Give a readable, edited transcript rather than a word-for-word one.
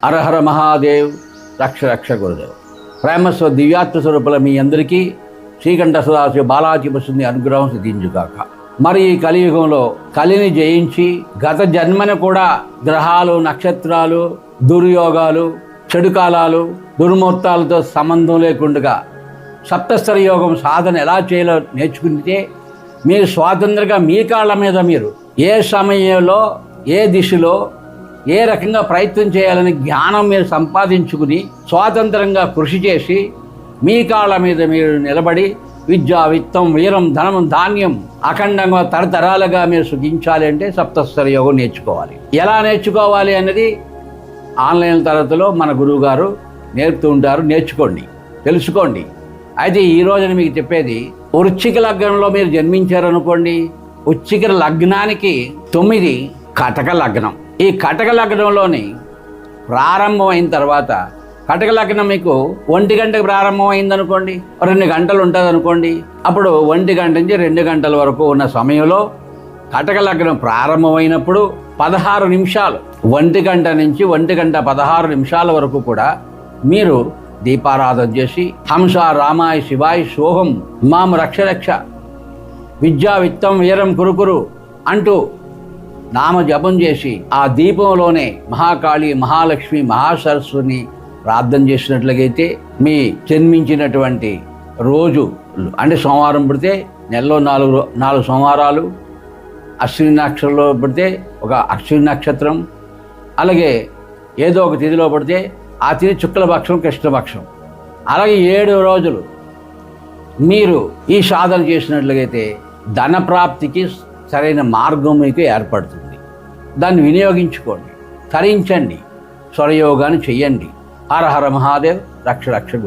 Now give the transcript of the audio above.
హరహర మహాదేవ్ రక్ష రక్ష గురుదేవ్. ప్రేమస్వ దివ్యాత్మ స్వరూపుల మీ అందరికీ శ్రీకంఠ సదాశివ బాలాజీ వస్తుంది అనుగ్రహం సిద్ధించుగాక. మరి ఈ కలియుగంలో కలిని జయించి గత జన్మను కూడా గ్రహాలు, నక్షత్రాలు, దుర్యోగాలు, చెడు కాలాలు, దుర్ముహూర్తాలతో సంబంధం లేకుండా సప్తస్తర యోగం సాధన ఎలా చేయాలో నేర్చుకుంటే మీరు స్వాతంత్రంగా మీ కాళ్ళ మీద మీరు ఏ సమయంలో ఏ దిశలో ఏ రకంగా ప్రయత్నం చేయాలని జ్ఞానం మీరు సంపాదించుకుని స్వాతంత్రంగా కృషి చేసి మీ కాళ్ళ మీద మీరు నిలబడి విద్య, విత్తం, వీరం, ధనం, ధాన్యం అఖండంగా తరతరాలుగా మీరు సుఖించాలి అంటే సప్తస్తర యోగం నేర్చుకోవాలి. ఎలా నేర్చుకోవాలి అన్నది ఆన్లైన్ తరగతిలో మన గురువు గారు నేర్పుతూ ఉంటారు. నేర్చుకోండి, తెలుసుకోండి. అయితే ఈ రోజున మీకు చెప్పేది, వృశ్చిక లగ్నంలో మీరు జన్మించారనుకోండి, వృశ్చిక లగ్నానికి 9 కటక లగ్నం. ఈ కటక లగ్నంలోని ప్రారంభమైన తర్వాత కటక లగ్నం మీకు 1 గంటకు ప్రారంభం అయిందనుకోండి, 2 గంటలు ఉంటుంది అనుకోండి. అప్పుడు 1 గంట నుంచి 2 గంటల వరకు ఉన్న సమయంలో కటక లగ్నం ప్రారంభమైనప్పుడు 16 నిమిషాలు, 1 గంట నుంచి 1 గంట 16 నిమిషాల వరకు కూడా మీరు దీపారాధన చేసి హంస రామాయ శివాయ సోహం మాం రక్ష రక్ష విద్యా విత్తం వీరం కురుకురు అంటూ నామ జపం చేసి ఆ దీపంలోనే మహాకాళి, మహాలక్ష్మి, మహాసరస్వతిని ప్రార్థన చేసినట్లయితే మీ జన్మించినటువంటి రోజు అంటే సోమవారం పుడితే నెలలో 4 సోమవారాలు, అశ్విని నక్షత్రంలో పడితే ఒక అశ్విని నక్షత్రం, అలాగే ఏదో ఒక తిథిలో పడితే ఆ తిథి శుక్లపక్షం, కృష్ణపక్షం, అలాగే 7 రోజులు మీరు ఈ సాధన చేసినట్లయితే ధన ప్రాప్తికి సరైన మార్గం మీకు ఏర్పడుతుంది. దాన్ని వినియోగించుకోండి, తరించండి, స్వరయోగాన్ని చెయ్యండి. హర హర మహాదేవ్ రక్ష రక్ష గురు.